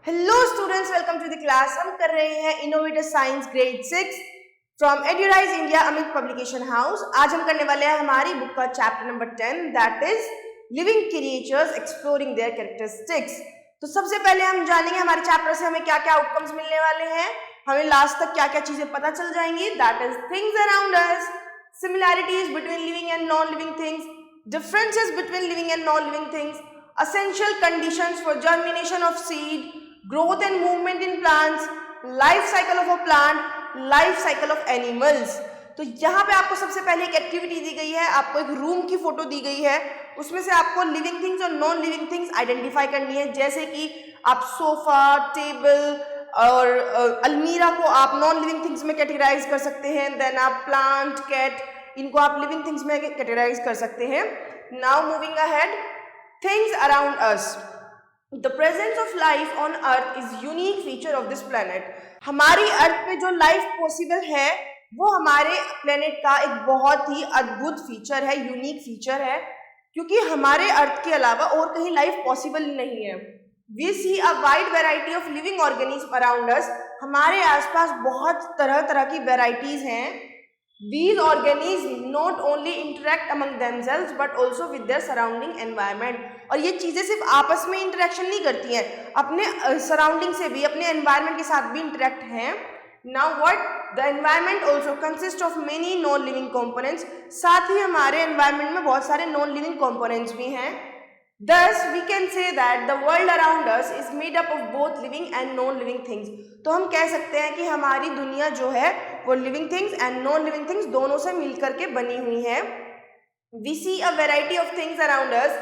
Hello students, welcome to the class. हम कर रहे हैं innovator science grade 6 from Edurise India Amit publication house. आज हम करने वाले हैं हमारी बुक का chapter number 10 that is living creatures exploring their characteristics. तो सबसे पहले हम जानेंगे हमारे चैप्टर से हमें क्या क्या आउटकम्स मिलने वाले हैं, हमें लास्ट तक क्या क्या चीजें पता चल जाएंगी। That is things around us, similarities between living and non living things, differences between living and non-living things, essential conditions for germination of seed, growth and movement in plants, life cycle of a plant, life cycle of animals। तो यहाँ पे आपको सबसे पहले एक activity दी गई है, आपको एक रूम की फोटो दी गई है, उसमें से आपको लिविंग थिंग्स और नॉन लिविंग थिंग्स आइडेंटिफाई करनी है। जैसे कि आप सोफा, टेबल और अलमीरा को आप नॉन लिविंग थिंग्स में कैटेगराइज कर सकते हैं। देन आप प्लांट, कैट, इनको आप लिविंग थिंग्स में कैटेगराइज कर सकते हैं। Now moving ahead, things around us. The presence of life on earth is unique feature of this planet. हमारी अर्थ पे जो लाइफ पॉसिबल है वो हमारे प्लेनेट का एक बहुत ही अद्भुत फीचर है, यूनिक फीचर है, क्योंकि हमारे अर्थ के अलावा और कहीं लाइफ पॉसिबल नहीं है। We see a wide variety of living organism around us. हमारे आसपास बहुत तरह तरह की वेराइटीज हैं। These organisms not only interact among themselves but also with their surrounding environment। और ये चीजें सिर्फ आपस में इंटरेक्शन नहीं करती हैं, अपने सराउंडिंग से भी, अपने एनवायरनमेंट के साथ भी इंटरेक्ट हैं। Now what? The environment also consists of many non-living components। साथ ही हमारे एनवायरनमेंट में बहुत सारे नॉन लिविंग कंपोनेंट्स भी हैं। Thus we can say that the world around us is made up of both living and non-living things। तो हम कह सकते हैं कि हमारी दुनिया जो है वो living things and non living things दोनों से मिलकर के बनी हुई है। We see a variety of things around us.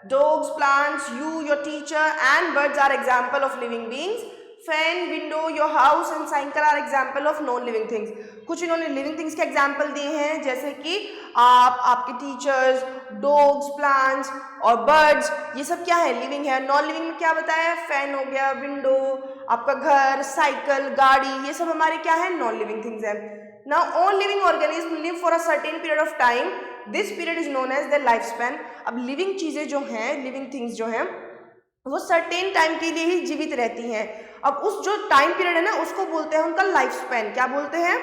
Dogs, plants, you, your teacher and birds are example of living beings. Fan, window, your house and cycle are example of non-living things। कुछ इन्होंने living things के example दिए हैं, जैसे कि आप, आपके teachers, dogs, plants और बर्ड्स, ये सब क्या है? लिविंग है। नॉन लिविंग में क्या बताया? फैन हो गया, विंडो, आपका घर, साइकिल, गाड़ी, ये सब हमारे क्या है? नॉन लिविंग थिंग्स है। Now all living organism live for a certain period of time. This period is known as the life span. अब लिविंग चीजें जो हैं, लिविंग थिंग्स जो हैं, वो सर्टेन टाइम के लिए ही जीवित रहती हैं। अब उस जो टाइम पीरियड है ना, उसको बोलते हैं उनका लाइफ स्पैन। क्या बोलते हैं?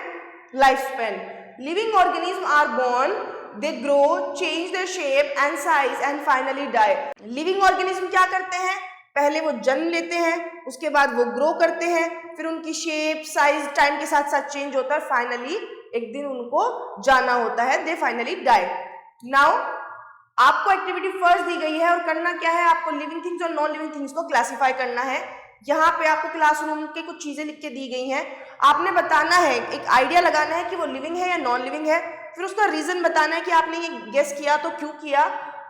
Life span. Living organism are born, they grow, change their shape and size and finally die. Living organism क्या करते हैं? पहले वो जन्म लेते हैं, उसके बाद वो ग्रो करते हैं, फिर उनकी शेप, साइज टाइम के साथ साथ चेंज होता है, फाइनली एक दिन उनको जाना होता है, दे फाइनली डाई। नाउ आपको एक्टिविटी फर्स्ट दी गई है और करना क्या है? आपको लिविंग थिंग्स और नॉन लिविंग थिंग्स को क्लासिफाई करना है। यहाँ पे आपको क्लासरूम के कुछ चीजें लिख के दी गई हैं, आपने बताना है, एक आइडिया लगाना है कि वो लिविंग है या नॉन लिविंग है, फिर उसका रीजन बताना है कि आपने ये गेस किया तो क्यों किया,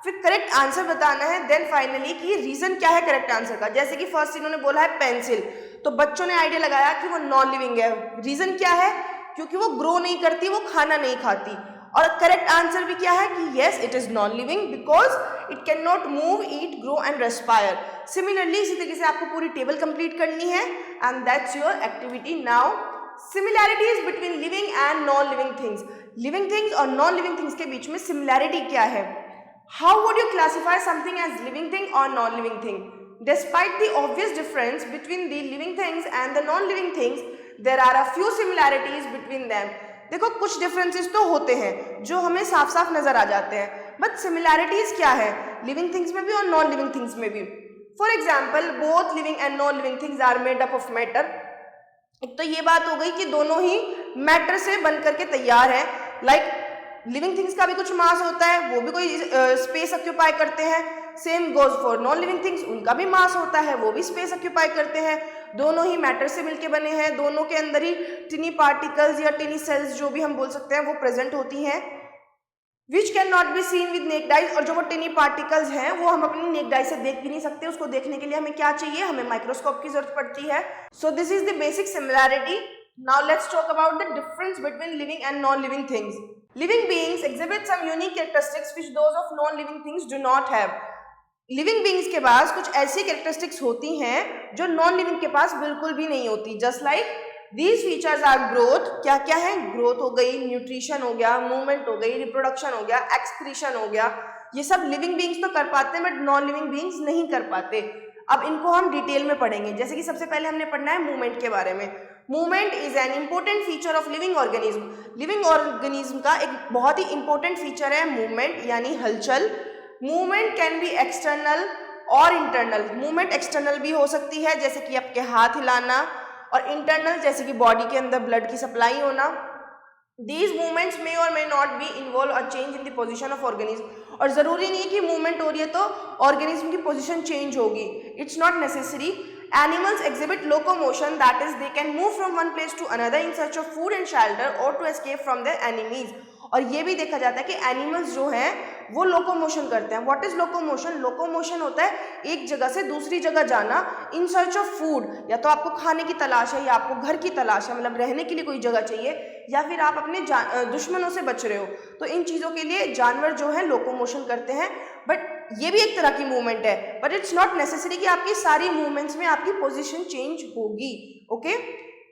फिर करेक्ट आंसर बताना है, देन फाइनली कि रीजन क्या है करेक्ट आंसर का। जैसे कि फर्स्ट इन्होंने बोला है पेंसिल, तो बच्चों ने आइडिया लगाया कि वो नॉन लिविंग है। रीजन क्या है? क्योंकि वो ग्रो नहीं करती, वो खाना नहीं खाती। और करेक्ट आंसर भी क्या है कि yes it is non living because it can not move, eat, grow and respire. Similarly इसी तरीके से आपको पूरी टेबल कंप्लीट करनी है and that's your activity. Now similarities between living and non living things. Living things और non living things के बीच में सिमिलैरिटी क्या है? How would you classify something as living thing और non living thing? Despite the obvious difference between the living things and the non-living things, there are a few similarities between them। देखो कुछ differences तो होते हैं जो हमें साफ साफ नजर आ जाते हैं, बट सिमिलैरिटीज क्या है लिविंग थिंग्स में भी और नॉन लिविंग थिंग्स में भी। For example, both living and non living things are made up of matter. एक तो ये बात हो गई कि दोनों ही मैटर से बन करके तैयार है। लाइक लिविंग थिंग्स का भी कुछ मास होता है, वो भी कोई स्पेस ऑक्यूपाई करते हैं। Same goes for non living things, उनका भी मास होता है, वो भी स्पेस ऑक्यूपाई करते हैं। दोनों ही मैटर से मिलके बने हैं, दोनों के अंदर ही टिनी पार्टिकल्स या टिनी सेल्स जो भी हम बोल सकते हैं वो प्रेजेंट होती हैं, which can not be seen with necked eyes. और जो वो टिनी पार्टिकल्स हैं वो हम अपनी नेक्ड आई से देख भी नहीं सकते, उसको देखने के लिए हमें क्या चाहिए? हमें माइक्रोस्कोप की जरूरत पड़ती है। So this is the basic similarity. Now let's talk about the difference between living and non living things. Living beings exhibit some unique characteristics which those of non-living things do not have। Living beings के पास कुछ ऐसी characteristics होती हैं जो non living के पास बिल्कुल भी नहीं होती। Just like these features are growth. क्या क्या है? ग्रोथ हो गई, न्यूट्रिशन हो गया, मूवमेंट हो गई, रिप्रोडक्शन हो गया, एक्सक्रीशन हो गया। ये सब लिविंग बीइंग्स तो कर पाते हैं बट नॉन लिविंग बीइंग्स नहीं कर पाते। अब इनको हम डिटेल में पढ़ेंगे। जैसे कि सबसे पहले हमने पढ़ना है मूवमेंट के बारे में। Movement is an important feature of living organism. Living organism का एक बहुत ही इंपॉर्टेंट फीचर है मूवमेंट यानी हलचल। मूवमेंट कैन बी एक्सटर्नल और इंटरनल। मूवमेंट एक्सटर्नल भी हो सकती है जैसे कि आपके हाथ हिलाना, और इंटरनल जैसे कि बॉडी के अंदर ब्लड की सप्लाई होना। These movements may or may not be involve a change in the position of organism। और जरूरी नहीं है कि मूवमेंट हो रही है तो ऑर्गेनिज्म की पोजीशन चेंज होगी। It's not necessary. Animals exhibit locomotion, that is they can move from one place to another in search of food and shelter or to escape from their enemies। और ये भी देखा जाता है कि animals जो हैं वो लोकोमोशन करते हैं। What is locomotion? लोकोमोशन होता है एक जगह से दूसरी जगह जाना इन सर्च ऑफ फूड। या तो आपको खाने की तलाश है, या आपको घर की तलाश है, मतलब रहने के लिए कोई जगह चाहिए, या फिर आप अपने दुश्मनों से बच रहे हो। तो इन चीज़ों के लिए जानवर जो है लोकोमोशन करते हैं। बट ये भी एक तरह की मूवमेंट है, बट इट्स नॉट नेसेसरी कि आपकी सारी मूवमेंट्स में आपकी पोजीशन चेंज होगी। Okay,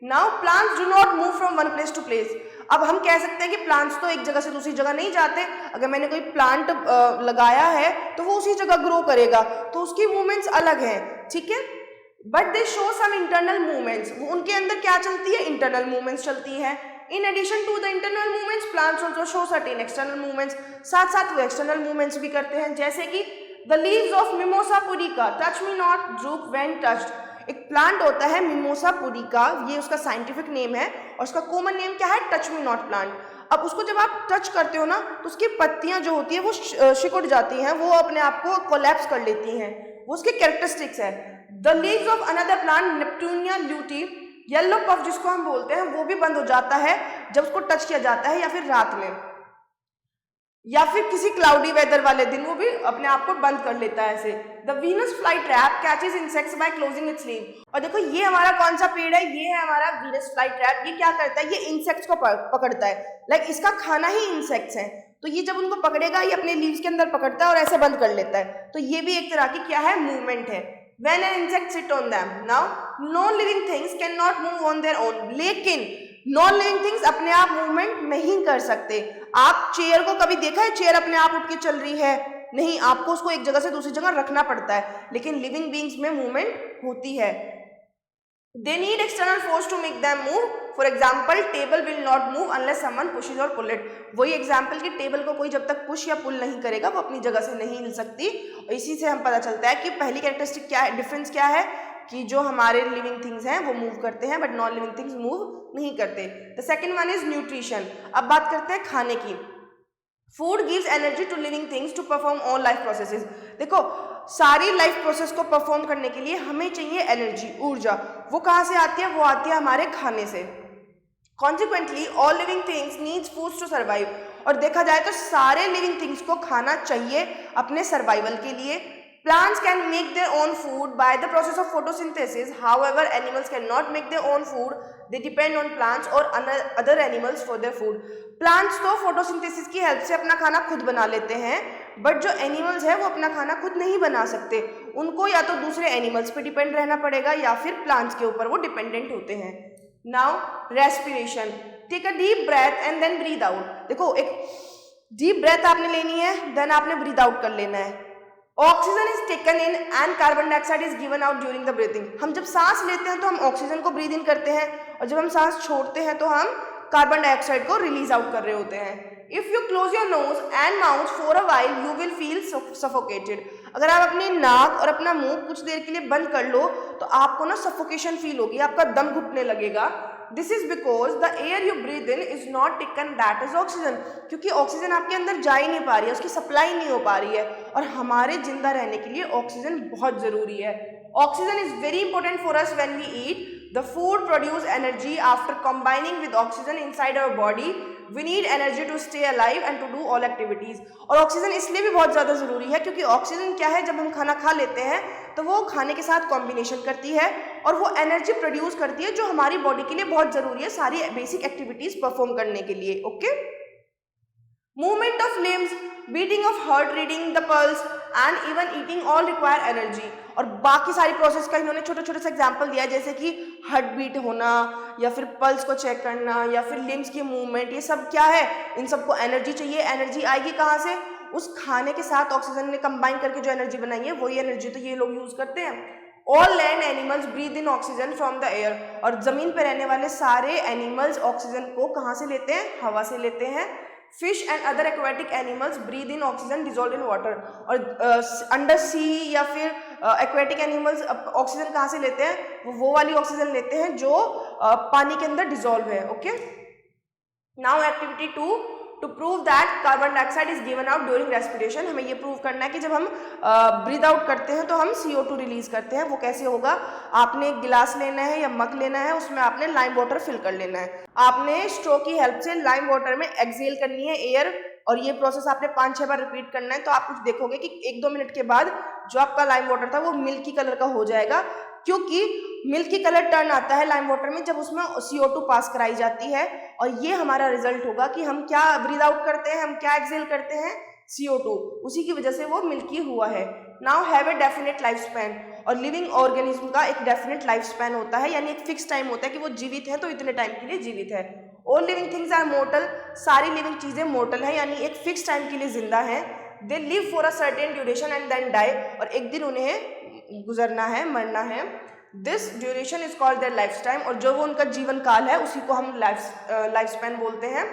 now plants do not move from one place to place. अब हम कह सकते हैं कि प्लांट्स तो एक जगह से दूसरी जगह नहीं जाते। अगर मैंने कोई प्लांट लगाया है तो वो उसी जगह ग्रो करेगा, तो उसकी मूवमेंट्स अलग हैं, ठीक है। But they show some internal movements. वो उनके अंदर क्या चलती है? इंटरनल मूवमेंट्स चलती है। In addition to the internal movements plants also show certain external movements. साथ साथ वो एक्सटर्नल मूवमेंट्स भी करते हैं, जैसे कि the leaves of mimosa pudica touch me not drupe when touched. एक प्लांट होता है मिमोसा पुडिका, ये उसका साइंटिफिक नेम है, और उसका कॉमन नेम क्या है? Touch me not plant. अब उसको जब आप टच करते हो ना तो उसकी पत्तियां जो होती है वो सिकुड़ जाती हैं, वो अपने आप को कोलैप्स कर लेती हैं, वो उसके कैरेक्टरिस्टिक्स है। The leaves of another plant Neptunia lutea, yellow puff जिसको हम बोलते हैं, वो भी बंद हो जाता है जब उसको टच किया जाता है, या फिर रात में, या फिर किसी क्लाउडी वेदर वाले दिन वो भी अपने आप को बंद कर लेता है ऐसे। The Venus fly trap catches insects by closing it's leave. और देखो ये हमारा कौन सा पेड़ है? ये है हमारा वीनस फ्लाई ट्रैप। ये क्या करता है? ये इंसेक्ट्स को पकड़ता है। लाइक इसका खाना ही इंसेक्ट्स है, तो ये जब उनको पकड़ेगा ये अपने लीव्स के अंदर पकड़ता है और ऐसे बंद कर लेता है। तो ये भी एक तरह की क्या है? मूवमेंट है। When an insect sit on them, now non-living things cannot move on their own। लेकिन नॉन लिविंग थिंग्स अपने आप मूवमेंट नहीं कर सकते। आप चेयर को कभी देखा है चेयर अपने आप उठ के चल रही है? नहीं, आपको उसको एक जगह से दूसरी जगह रखना पड़ता है। लेकिन लिविंग बीइंग्स में मूवमेंट होती है। They need external force to make them move. For example table will not move unless someone pushes और पुल इट। वही एग्जाम्पल कि टेबल को कोई जब तक पुश या पुल नहीं करेगा वो अपनी जगह से नहीं हिल सकती। और इसी से हम पता चलता है कि पहली कैरेक्टरिस्टिक क्या है, डिफरेंस क्या है, कि जो हमारे लिविंग थिंग्स हैं वो मूव करते हैं but non living things move नहीं करते। The second one is nutrition. अब बात करते हैं खाने की। Food gives energy to living things to perform all life processes. देखो सारी लाइफ प्रोसेस को परफॉर्म करने के लिए हमें चाहिए एनर्जी, ऊर्जा। वो कहाँ से आती है? वो आती है हमारे खाने से। Consequently all living things needs foods to survive. और देखा जाए तो सारे लिविंग थिंग्स को खाना चाहिए अपने सर्वाइवल के लिए। Plants can make their own food by the process of photosynthesis. However, animals cannot make their own food. They depend on plants or other animals for their food. Plants तो photosynthesis की help से अपना खाना खुद बना लेते हैं, but जो एनिमल्स है वो अपना खाना खुद नहीं बना सकते। उनको या तो दूसरे एनिमल्स पे डिपेंड रहना पड़ेगा या फिर प्लांट्स के ऊपर वो डिपेंडेंट होते हैं। Now respiration. Take a deep breath and then breathe out. देखो एक डीप ब्रेथ आपने लेनी है, देन आपने ब्रीथ आउट कर लेना है। Oxygen is taken in and carbon dioxide is given out during the breathing. हम जब सांस लेते हैं तो हम ऑक्सीजन को ब्रीथ इन करते हैं, और जब हम सांस छोड़ते हैं तो हम कार्बन डाइऑक्साइड को रिलीज आउट कर रहे होते हैं। If you close your nose and mouth for a while you will feel suffocated. अगर आप अपनी नाक और अपना मुंह कुछ देर के लिए बंद कर लो तो आपको ना सफोकेशन फील होगी, आपका दम घुटने लगेगा। This is because the air you breathe in is not taken that is oxygen. क्योंकि ऑक्सीजन आपके अंदर जा ही नहीं पा रही है, उसकी सप्लाई नहीं हो पा रही है, और हमारे जिंदा रहने के लिए ऑक्सीजन बहुत जरूरी है। Oxygen is very important for us when we eat. The food produce energy after combining with oxygen inside our body. We need energy to stay alive and to do all activities. और oxygen इसलिए भी बहुत ज़्यादा ज़रूरी है क्योंकि oxygen क्या है, जब हम खाना खा लेते हैं तो वो खाने के साथ कॉम्बिनेशन करती है और वो एनर्जी प्रोड्यूस करती है जो हमारी बॉडी के लिए बहुत ज़रूरी है सारी बेसिक एक्टिविटीज परफॉर्म करने के लिए। Okay, movement of limbs, beating of heart, reading the pulse and even eating all require energy. और बाकी सारी प्रोसेस का इन्होंने छोटे छोटे से एग्जाम्पल दिया, जैसे कि हार्ट बीट होना या फिर पल्स को चेक करना या फिर लिम्स की मूवमेंट, ये सब क्या है, इन सबको एनर्जी चाहिए। एनर्जी आएगी कहाँ से? उस खाने के साथ ऑक्सीजन ने कंबाइन करके जो एनर्जी बनाई है वही एनर्जी तो ये लोग यूज करते हैं। All land animals breathe in oxygen from the air, और जमीन पर रहने वाले सारे एनिमल्स ऑक्सीजन को कहाँ से लेते हैं? हवा से लेते हैं। Fish and other aquatic animals breathe in oxygen dissolve in water, और अंडर सी या फिर एक्वेटिक एनिमल्स ऑक्सीजन कहाँ से लेते हैं? वो वाली ऑक्सीजन लेते हैं जो पानी के अंदर डिजोल्व है। Okay, now activity 2, to prove that carbon dioxide is given out during respiration. हमें ये प्रूव करना है कि जब हम ब्रीथ आउट करते हैं तो हम CO2 रिलीज करते हैं। वो कैसे होगा? आपने एक गिलास लेना है या मग लेना है, उसमें आपने लाइम वाटर फिल कर लेना है। आपने स्ट्रो की हेल्प से लाइम वाटर में एक्सेल करनी है एयर, और ये प्रोसेस आपने 5-6 बार रिपीट करना है। तो आप कुछ देखोगे कि 1-2 मिनट के बाद जो आपका लाइम वाटर था वो मिल्की कलर का हो जाएगा, क्योंकि मिल्की कलर टर्न आता है लाइम वाटर में जब उसमें CO2 पास कराई जाती है। और ये हमारा रिजल्ट होगा कि हम क्या ब्रीथ आउट करते हैं, हम क्या एक्सेल करते हैं? CO2, उसी की वजह से वो मिल्की हुआ है। Now have a definite life span, और लिविंग ऑर्गेनिज्म का एक डेफिनेट लाइफ स्पैन होता है, यानी एक फिक्स टाइम होता है कि वो जीवित है तो इतने टाइम के लिए जीवित है। All living things are mortal, सारी लिविंग चीजें मोर्टल है, यानी एक फिक्स टाइम के लिए जिंदा है। They live for a certain duration and then die, और एक दिन उन्हें गुजरना है, मरना है। This duration is called their life time, और जो वो उनका जीवन काल है उसी को हम लाइफ स्पैन बोलते हैं।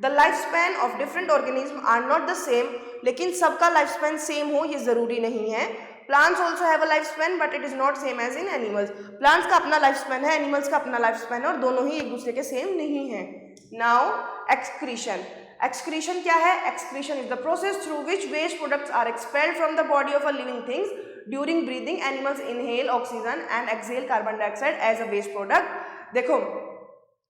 The life span of different organism are not the same, लेकिन सबका लाइफ स्पैन सेम हो ये जरूरी नहीं है। Plants also have a life span but it is not same as in animals. Plants का अपना लाइफ स्पैन है, एनिमल्स का अपना लाइफ स्पैन है, और दोनों ही एक दूसरे के सेम नहीं है। Now excretion. एक्सक्रीशन क्या है? Excretion is the process through which waste products are expelled from the body of a living things during breathing. Animals inhale oxygen and exhale carbon dioxide as a waste product. देखो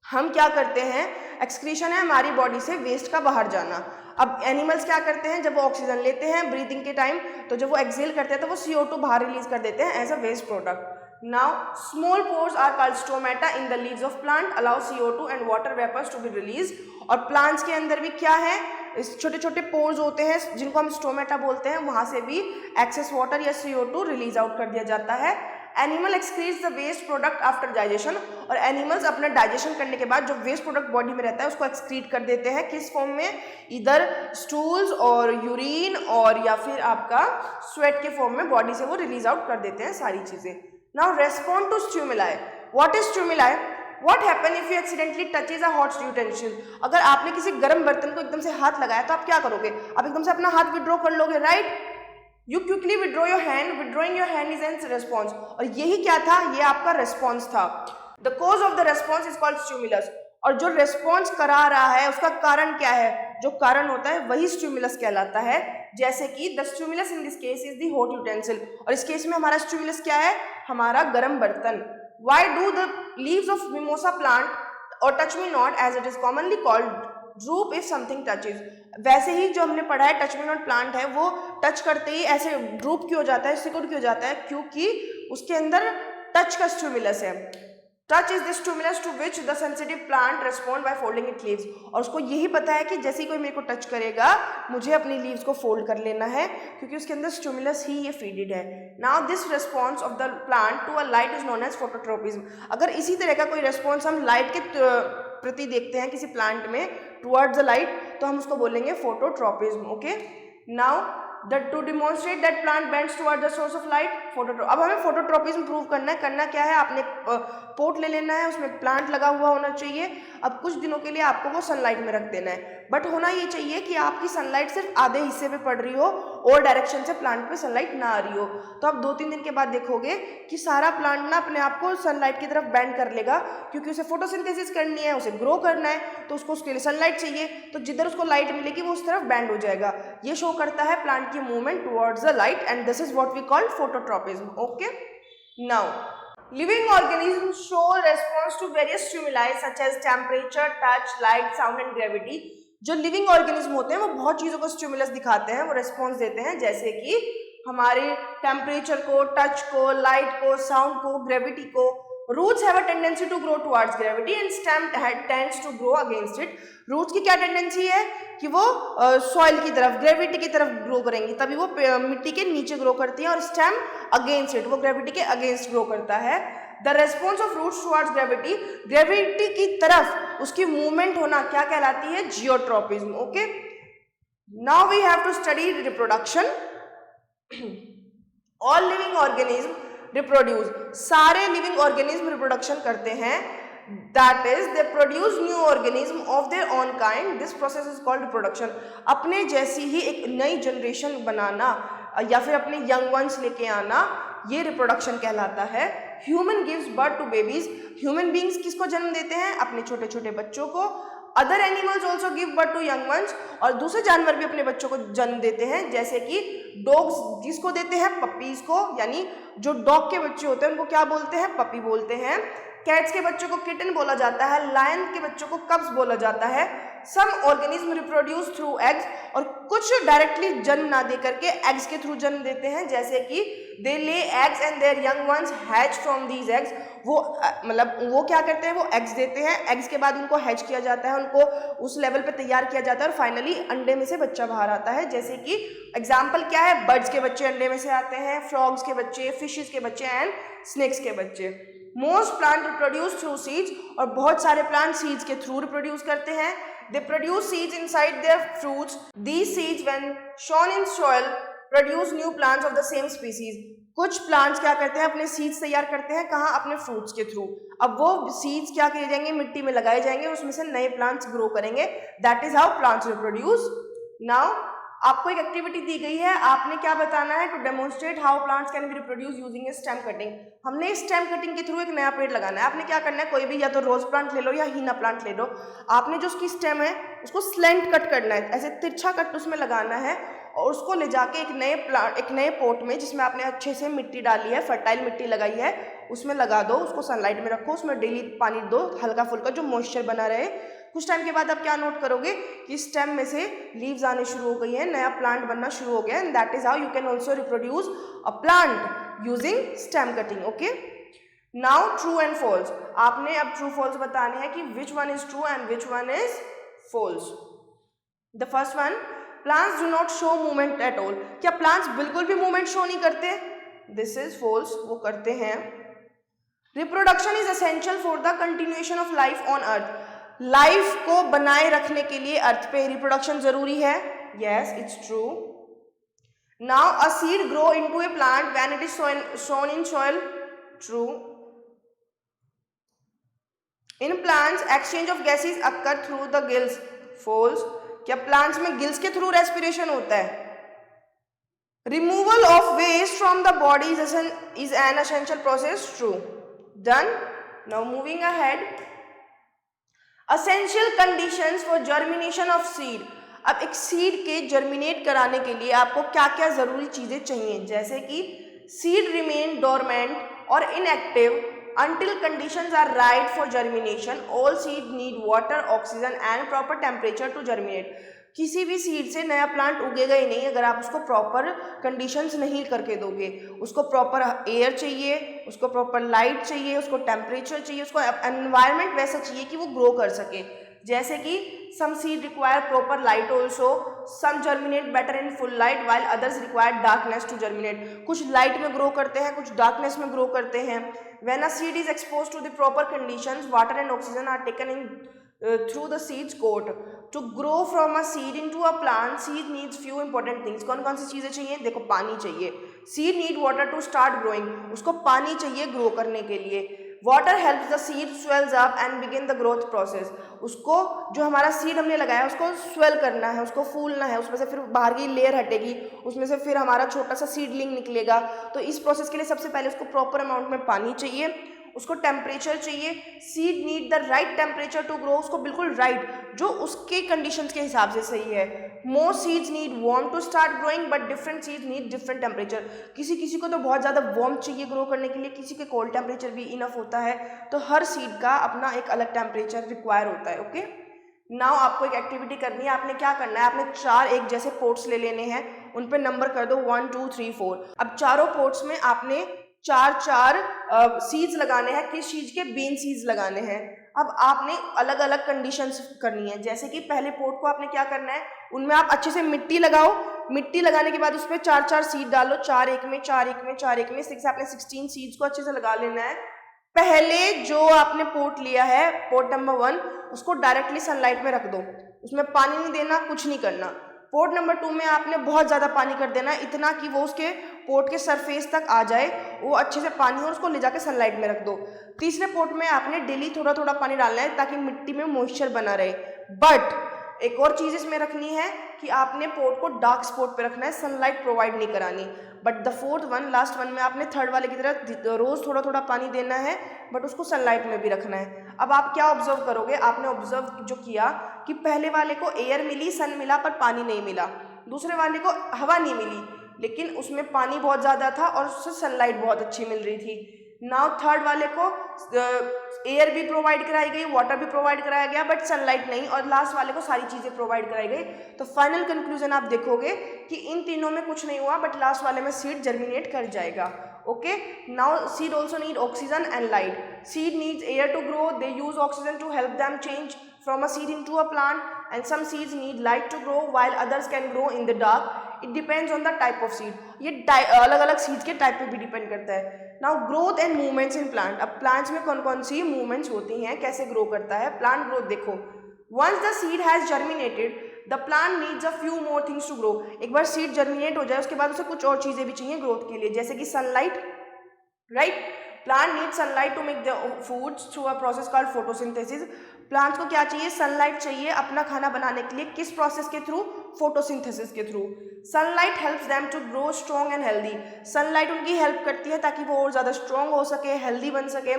हम क्या करते हैं, excretion है हमारी body से waste का बाहर जाना। अब एनिमल्स क्या करते हैं, जब वो ऑक्सीजन लेते हैं ब्रीदिंग के टाइम, तो जब वो एक्सहेल करते हैं तो वो CO2 बाहर रिलीज कर देते हैं as a waste product. Now small pores are called stomata in the leaves of plant, allow CO2 and water vapours to be release. और प्लांट्स के अंदर भी क्या है, छोटे छोटे पोर्स होते हैं जिनको हम स्टोमेटा बोलते हैं, वहां से भी एक्सेस वाटर या CO2 रिलीज आउट कर दिया जाता है। Animal excretes the waste product after digestion, और एनिमल्स अपना डाइजेशन करने के बाद जो वेस्ट प्रोडक्ट बॉडी में रहता है उसको एक्सक्रीट कर देते हैं। किस फॉर्म में? इधर स्टूल्स और यूरिन और या फिर आपका स्वेट के फॉर्म में बॉडी से वो रिलीज आउट कर देते हैं सारी चीजें। Now respond to stimuli. What is stimuli? What happen if you accidentally touches a hot utensil? अगर आपने किसी गर्म बर्तन को एकदम से हाथ लगाया तो आप क्या करोगे? आप एकदम से अपना हाथ विड्रॉ कर लोगे, right? You quickly withdraw your hand. Withdrawing your hand is a response. और यही क्या था? ये आपका response था। The cause of the response is called stimulus. और जो response करा रहा है उसका कारण क्या है? जो कारण होता है वही stimulus कहलाता है। जैसे कि the stimulus in this case is the hot utensil, और इस केस में हमारा stimulus क्या है? हमारा गर्म बर्तन। Why do the leaves of mimosa plant or touch me not as it is commonly called droop if something touches? वैसे ही जो हमने पढ़ा है टच मी नॉट प्लांट है, वो टच करते ही ऐसे ड्रूप क्यों हो जाता है, सिकुड़ क्यों जाता है? क्योंकि उसके अंदर टच का स्टिमुलस है। Touch is the stimulus to which the sensitive plant respond by folding it leaves, और उसको यही पता है कि जैसे ही कोई मेरे को टच करेगा मुझे अपनी लीव्स को फोल्ड कर लेना है, क्योंकि उसके अंदर स्टिमुलस ही ये फीडेड है। Now this response of the plant to a light is known as phototropism. अगर इसी तरह का कोई रेस्पॉन्स हम लाइट के प्रति देखते हैं किसी प्लांट में टुवर्ड्स द लाइट, तो हम उसको बोलेंगे phototropism. Okay, now to demonstrate that plant bends toward the source of light, phototrop. अब हमें फोटोट्रोपिज्म प्रूव करना है। करना क्या है, आपने पोट ले लेना है, उसमें प्लांट लगा हुआ होना चाहिए। अब कुछ दिनों के लिए आपको वो सनलाइट में रख देना है, बट होना ये चाहिए कि आपकी सनलाइट सिर्फ आधे हिस्से पे पड़ रही हो और डायरेक्शन से प्लांट पे सनलाइट ना आ रही हो। तो आप 2-3 दिन के बाद देखोगे कि सारा प्लांट ना अपने आप को सनलाइट की तरफ बेंड कर लेगा, क्योंकि उसे फोटोसिंथेसिस करनी है, उसे ग्रो करना है, तो उसको उसके लिए सनलाइट चाहिए। तो जिधर उसको लाइट मिलेगी वो उस तरफ बेंड हो जाएगा। ये शो करता है प्लांट की movement towards the light, and this is what we call phototropism. Okay, now living organisms show response to various stimuli such as temperature, touch, light, sound and gravity. जो living organism होते हैं वो बहुत चीजों को stimulus दिखाते हैं, वो रेस्पॉन्स देते हैं, जैसे कि हमारे टेम्परेचर को, टच को, लाइट को, साउंड को, ग्रेविटी को। Roots have a tendency to grow towards gravity and stem tends to grow against it. Roots की क्या टेंडेंसी है कि वो सॉइल की तरफ, ग्रेविटी की तरफ ग्रो करेंगी, तभी वो मिट्टी के नीचे ग्रो करती है, और स्टेम अगेंस्ट इट, वो ग्रेविटी के अगेंस्ट ग्रो करता है। The response of roots towards gravity, gravity की तरफ उसकी मूवमेंट होना क्या कहलाती है? Geotropism. Okay, now we have to study reproduction. All living organisms reproduce, सारे लिविंग ऑर्गेनिज्म रिप्रोडक्शन करते हैं, that is they produce new organism of their own kind, this process is called reproduction. अपने जैसी ही एक नई जनरेशन बनाना या फिर अपने यंग वंस लेके आना, ये रिप्रोडक्शन कहलाता है। Human gives birth to babies, human beings किसको जन्म देते हैं? अपने छोटे छोटे बच्चों को। Other animals also give birth to young ones, और दूसरे जानवर भी अपने बच्चों को जन्म देते हैं, जैसे कि डॉग्स जिसको देते हैं पपीज को, यानी जो डॉग के बच्चे होते हैं उनको क्या बोलते हैं? पपी बोलते हैं। कैट्स के बच्चों को किटन बोला जाता है, लायन के बच्चों को कब्स बोला जाता है। Some organism reproduce through eggs, और कुछ डायरेक्टली जन्म ना दे करके एग्स के थ्रू जन्म देते हैं, जैसे कि they lay eggs and their young ones hatch from these eggs. वो मतलब वो क्या करते हैं? वो एग्स देते हैं, एग्स के बाद उनको हैच किया जाता है, उनको उस लेवल पे तैयार किया जाता है और फाइनली अंडे में से बच्चा बाहर आता है। जैसे कि एग्जाम्पल क्या है? बर्ड्स के बच्चे अंडे में से आते हैं, फ्रॉग्स के बच्चे, फिशेस के बच्चे एंड स्नेक्स के बच्चे। Most plant reproduce through seeds, और बहुत सारे प्लांट सीड्स के थ्रू रिप्रोड्यूस करते हैं। They produce seeds inside their fruits, these seeds when sown in soil produce new plants of the same species. कुछ प्लांट्स क्या करते हैं? अपने सीड्स तैयार करते हैं, कहाँ? अपने फ्रूट्स के थ्रू। अब वो सीड्स क्या किए जाएंगे? मिट्टी में लगाए जाएंगे, उसमें से नए प्लांट्स ग्रो करेंगे। That is how plants reproduce. Now आपको एक एक्टिविटी दी गई है, आपने क्या बताना है? To demonstrate how plants can be reproduce using a stem cutting. हमने स्टेम कटिंग के थ्रू एक नया पेड़ लगाना है। आपने क्या करना है? कोई भी या तो रोज प्लांट ले लो या हीना प्लांट ले लो, आपने जो उसकी स्टेम है उसको स्लेंट कट करना है, ऐसे तिरछा कट उसमें लगाना है, और उसको ले जाके एक नए पोट में, जिसमें आपने अच्छे से मिट्टी डाली है, फर्टाइल मिट्टी लगाई है, उसमें लगा दो, उसको सनलाइट में रखो, उसमें डेली पानी दो, हल्का फुल्का, जो मॉइस्चर बना रहे। कुछ टाइम के बाद आप क्या नोट करोगे कि स्टेम में से लीव्स आने शुरू हो गई हैं, नया प्लांट बनना शुरू हो गया, and that is how you can also reproduce a plant using stem cutting. Okay, now true and false. आपने अब ट्रू फॉल्स बताने हैं कि which one is true and which one is false. The first one, plants do not show movement at all. क्या plants बिल्कुल भी movement show नहीं करते? दिस इज फॉल्स, वो करते हैं। Reproduction is essential for the continuation of life on earth. Life को बनाए रखने के लिए अर्थ पे रिप्रोडक्शन जरूरी है। Yes, it's true. Now a seed grow into a plant when it is sown in soil. True. In plants exchange of gases occur through the gills. False. क्या plants में गिल्स के थ्रू रेस्पिरेशन होता है? Removal of waste from the body is an essential process. True. Done. Now moving ahead, essential conditions for germination of seed. अब एक seed के germinate कराने के लिए आपको क्या क्या जरूरी चीजें चाहिए, जैसे कि सीड रिमेन डोरमेंट और inactive until conditions are right for germination. All seed need water, oxygen and proper temperature to germinate. किसी भी सीड से नया प्लांट उगेगा ही नहीं अगर आप उसको प्रॉपर कंडीशंस नहीं करके दोगे। उसको प्रॉपर एयर चाहिए, उसको प्रॉपर लाइट चाहिए, उसको टेम्परेचर चाहिए, उसको एनवायरनमेंट वैसा चाहिए कि वो ग्रो कर सके। जैसे कि some seed require proper light also, some germinate better in full light while others require darkness to germinate. कुछ लाइट में ग्रो करते हैं, कुछ डार्कनेस में ग्रो करते हैं। When a seed is exposed to the proper conditions, water and oxygen are taken in through the seed's coat. To grow from a seed into a plant, seed needs few important things. कौन कौन सी चीज़ें चाहिए? देखो, पानी चाहिए। Seed need water to start growing. उसको पानी चाहिए ग्रो करने के लिए। Water helps the seed swells up and begin the growth process. उसको जो हमारा सीड हमने लगाया उसको स्वेल करना है, उसको फूलना है, उसमें से फिर बाहर की लेयर हटेगी, उसमें से फिर हमारा छोटा सा सीडलिंग निकलेगा। तो इस प्रोसेस के लिए सबसे पहले उसको प्रॉपर अमाउंट में पानी चाहिए, उसको टेम्परेचर चाहिए। Seed need the right temperature to grow, उसको बिल्कुल राइट जो उसके कंडीशंस के हिसाब से सही है। Most seeds need warm to start growing but different seeds need different temperature. किसी को तो बहुत ज़्यादा वार्म चाहिए ग्रो करने के लिए, किसी के कोल्ड टेम्परेचर भी इनफ होता है। तो हर सीड का अपना एक अलग टेम्परेचर रिक्वायर होता है। ओके, नाउ आपको एक एक्टिविटी करनी है। आपने क्या करना है? आपने 4 एक जैसे पोर्ट्स ले लेने हैं, उन पे नंबर कर दो 1 2 3 4। अब चारों पोर्ट्स में आपने 4 सीड्स लगाने हैं। किस चीज़ के? बीन सीड्स लगाने हैं। अब आपने अलग अलग कंडीशंस करनी है। जैसे कि पहले पोर्ट को आपने क्या करना है, उनमें आप अच्छे से मिट्टी लगाओ। मिट्टी लगाने के बाद उस पर 4 सीड डालो, 4 एक में 4 एक में 4 एक में 6। आपने 16 सीड्स को अच्छे से लगा लेना है। पहले जो आपने पोर्ट लिया है, पोर्ट नंबर 1, उसको डायरेक्टली सनलाइट में रख दो, उसमें पानी नहीं देना, कुछ नहीं करना। पोर्ट नंबर 2 में आपने बहुत ज़्यादा पानी कर देना, इतना कि वो उसके पोट के सरफेस तक आ जाए, वो अच्छे से पानी, और उसको ले जाके सनलाइट में रख दो। तीसरे पोट में आपने डेली थोड़ा थोड़ा पानी डालना है ताकि मिट्टी में मॉइस्चर बना रहे। बट एक और चीज़ इसमें रखनी है कि आपने पोट को डार्क स्पॉट पे रखना है, सनलाइट प्रोवाइड नहीं करानी। But the fourth one, last one में आपने थर्ड वाले की तरह रोज़ थोड़ा थोड़ा पानी देना है, बट उसको सनलाइट में भी रखना है। अब आप क्या ऑब्जर्व करोगे, आपने ऑब्जर्व जो किया कि पहले वाले को एयर मिली, सन मिला, पर पानी नहीं मिला। दूसरे वाले को हवा नहीं मिली, लेकिन उसमें पानी बहुत ज़्यादा था और उससे सनलाइट बहुत अच्छी मिल रही थी। नाउ थर्ड वाले को एयर भी प्रोवाइड कराई गई, वाटर भी प्रोवाइड कराया गया, बट सनलाइट नहीं, और लास्ट वाले को सारी चीज़ें प्रोवाइड कराई गई। तो फाइनल कंक्लूजन आप देखोगे कि इन तीनों में कुछ नहीं हुआ, बट लास्ट वाले में सीड जर्मिनेट कर जाएगा। Okay, now seed also need oxygen and light. Seed needs air to grow, they use oxygen to help them change from a seed into a plant, and some seeds need light to grow while others can grow in the dark. It depends on the type of seed. ये अलग अलग seeds के type पे भी depend करता है। Now growth and movements in plant. अब plants में कौन कौन सी मूवमेंट्स होती हैं, कैसे ग्रो करता है प्लांट। ग्रोथ देखो, once the seed has germinated the plant needs a few more things to grow. एक बार सीड जर्मिनेट हो जाए उसके बाद उसे कुछ और चीज़ें भी चाहिए ग्रोथ के लिए, जैसे कि sunlight, right. Plant need sunlight to make the foods through a process called photosynthesis. Plants को क्या चाहिए, सनलाइट चाहिए अपना खाना बनाने के लिए। किस प्रोसेस के थ्रू, फोटोसिंथेसिस के through. Sunlight helps them to grow strong and healthy. Sunlight उनकी हेल्प करती है ताकि वो और ज़्यादा स्ट्रॉन्ग हो सके, हेल्दी बन सके।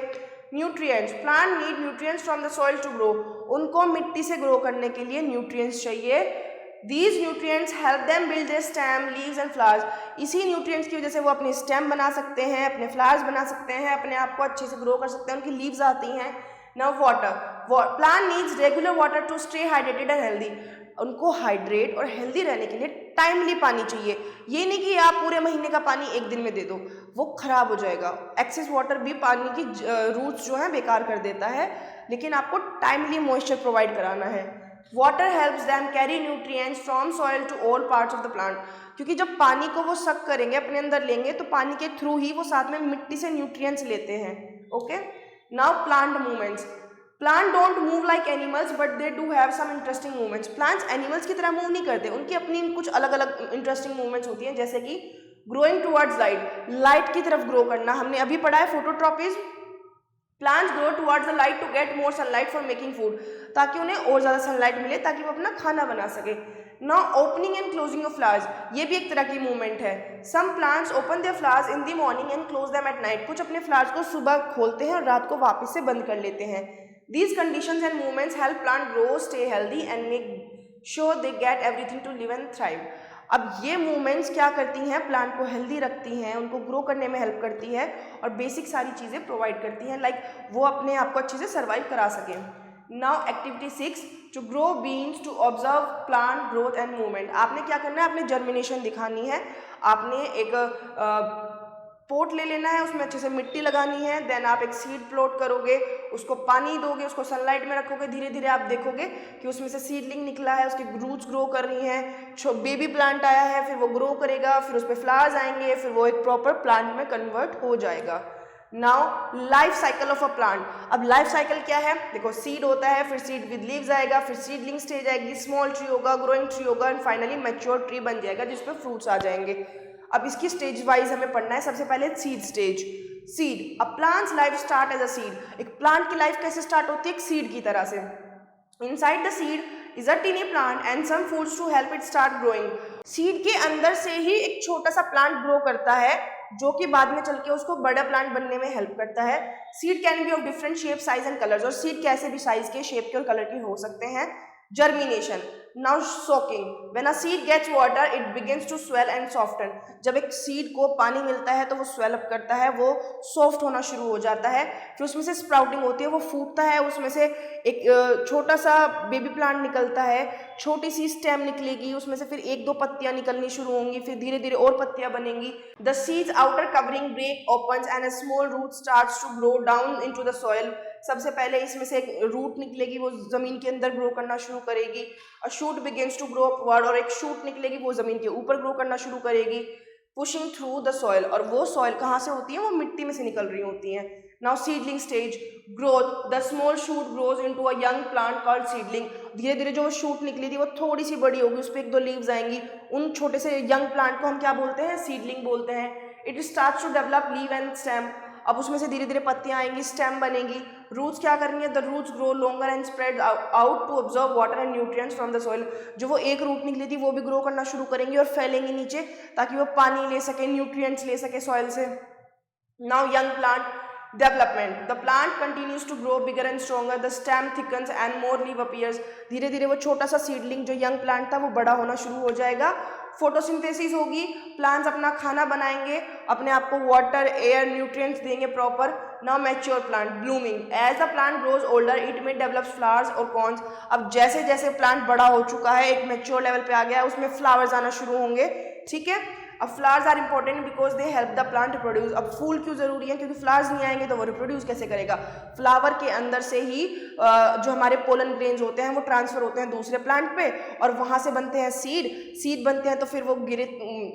Nutrients, plant need nutrients from the soil to grow. उनको मिट्टी से ग्रो करने के लिए न्यूट्रिएंट्स चाहिए। These nutrients help them build their stem, leaves and flowers. इसी न्यूट्रिएंट्स की वजह से वो अपने स्टेम बना सकते हैं, अपने फ्लावर्स बना सकते हैं, अपने आप को अच्छे से ग्रो कर सकते हैं, उनकी लीव्स आती हैं। Now water. Plant needs regular water to stay hydrated and healthy. उनको हाइड्रेट और हेल्दी रहने के लिए टाइमली पानी चाहिए। ये नहीं कि आप पूरे महीने का पानी एक दिन में दे दो, वो खराब हो जाएगा। एक्सेस वाटर भी पानी की रूट्स जो है बेकार कर देता है, लेकिन आपको टाइमली मॉइस्चर प्रोवाइड कराना है। Water helps them carry nutrients from soil to all parts of the plant. क्योंकि जब पानी को वो सक करेंगे, अपने अंदर लेंगे, तो पानी के थ्रू ही वो साथ में मिट्टी से न्यूट्रिएंट्स लेते हैं। Okay, now plant movements. Plant don't move like animals but they do have some interesting movements. Plants animals की तरह मूव नहीं करते, उनकी अपनी कुछ अलग अलग इंटरेस्टिंग मूवमेंट्स होती हैं, जैसे कि ग्रोइंग टुवर्ड्स लाइट, लाइट की तरफ ग्रो करना। हमने अभी पढ़ा है phototropism. Plants grow towards the light to get more sunlight for making food, ताकि उन्हें और ज़्यादा सनलाइट मिले ताकि वो अपना खाना बना सके। Now opening and closing of flowers, ये भी एक तरह की मूवमेंट है। Some plants open their flowers in the morning and close them at night. कुछ अपने फ्लावर्स को सुबह खोलते हैं और रात को वापस से बंद कर लेते हैं। These conditions and movements help plant grow, stay healthy and make sure they get everything to live and thrive. अब ये मूवमेंट्स क्या करती हैं, प्लांट को हेल्दी रखती हैं, उनको ग्रो करने में हेल्प करती है और बेसिक सारी चीज़ें प्रोवाइड करती हैं, लाइक वो अपने आप को अच्छे से सर्वाइव करा सकें। Now activity 6, to grow beans to observe plant growth and movement. आपने क्या करना है, आपने जर्मिनेशन दिखानी है। आपने एक पोट ले लेना है, उसमें अच्छे से मिट्टी लगानी है। देन आप एक सीड प्लॉट करोगे, उसको पानी दोगे, उसको सनलाइट में रखोगे। धीरे धीरे आप देखोगे कि उसमें से सीडलिंग निकला है, उसकी रूट्स ग्रो कर रही हैं, बेबी प्लांट आया है, फिर वो ग्रो करेगा, फिर उस पर फ्लावर्स आएंगे, फिर वो एक प्रॉपर प्लांट में कन्वर्ट हो जाएगा। Now life cycle of a plant. अब लाइफ साइकिल क्या है, देखो सीड होता है, फिर सीड विद लीव्स आएगा, फिर सीडलिंग स्टेज आएगी, स्मॉल ट्री होगा, ग्रोइंग ट्री होगा एंड फाइनली मैच्योर ट्री बन जाएगा जिसपे फ्रूट्स आ जाएंगे। अब इसकी स्टेज वाइज हमें पढ़ना है। सबसे पहले seed stage. Seed, a plant's life start as a seed. एक प्लांट की लाइफ कैसे स्टार्ट होती है, एक सीड की तरह से। Inside the seed is a tiny plant and some foods to help it start growing. Seed के अंदर से ही एक छोटा सा प्लांट ग्रो करता है, जो कि बाद में चल के उसको बड़ा प्लांट बनने में हेल्प करता है। Seed can be of different shape, size and colours. और सीड कैसे भी साइज के, शेप के और कलर के हो सकते हैं। Germination, now soaking. When a seed gets water it begins to swell and soften. जब एक सीड को पानी मिलता है तो वो स्वेल अप करता है, वो सॉफ्ट होना शुरू हो जाता है। फिर उसमें से स्प्राउटिंग होती है, वो फूटता है, उसमें से एक छोटा सा बेबी प्लांट निकलता है, छोटी सी स्टेम निकलेगी, उसमें से फिर एक दो पत्तियां निकलनी शुरू होंगी, फिर धीरे धीरे और पत्तियां बनेंगी। The seed's outer covering break opens and a small root starts to grow down into the soil. सबसे पहले इसमें से एक रूट निकलेगी, वो जमीन के अंदर ग्रो करना शुरू करेगी। A shoot begins to grow upward, और एक शूट निकलेगी, वो जमीन के ऊपर ग्रो करना शुरू करेगी। पुशिंग थ्रू द सॉइल, और वो सॉइल कहाँ से होती है, वो मिट्टी में से निकल रही होती हैं। Now seedling stage growth, the small shoot grows into a young plant called seedling. धीरे धीरे जो शूट निकली थी वो थोड़ी सी बड़ी होगी, उस पर 1-2 लीव्स आएंगी, उन छोटे से यंग प्लांट को हम क्या बोलते हैं, सीडलिंग बोलते हैं। It starts to develop leave and stem, अब उसमें से धीरे धीरे पत्तियां आएंगी, स्टेम बनेगी। रूट्स क्या करेंगे, the roots grow longer and spread out to observe water and nutrients from the soil. जो वो एक रूट निकली थी वो भी ग्रो करना शुरू करेंगी और फैलेंगी नीचे ताकि वो पानी ले सके, न्यूट्रिएंट्स ले सके सॉइल से। Now young plant development, the plant continues to grow bigger and stronger, the stem thickens and more leaf appears। धीरे धीरे वो छोटा सा सीडलिंग जो यंग प्लांट था वो बड़ा होना शुरू हो जाएगा। फोटोसिंथेसिस होगी, प्लांट्स अपना खाना बनाएंगे, अपने आप को वाटर, एयर, न्यूट्रिएंट्स देंगे proper. Now mature plant blooming, as the plant grows older it में डेवलप फ्लावर्स और कॉन्स। अब जैसे जैसे प्लांट बड़ा हो चुका है, एक मैच्योर लेवल पे आ गया है, उसमें फ्लावर्स आना शुरू होंगे, ठीक है। अब flowers are important because they help the plant reproduce. अब फूल क्यों जरूरी है, क्योंकि फ्लावर्स नहीं आएंगे तो वो रिप्रोड्यूस कैसे करेगा। फ्लावर के अंदर से ही जो हमारे पोलन ग्रेन्स होते हैं वो ट्रांसफर होते हैं दूसरे प्लांट पे और वहां से बनते हैं सीड बनते हैं, तो फिर वो गिरे,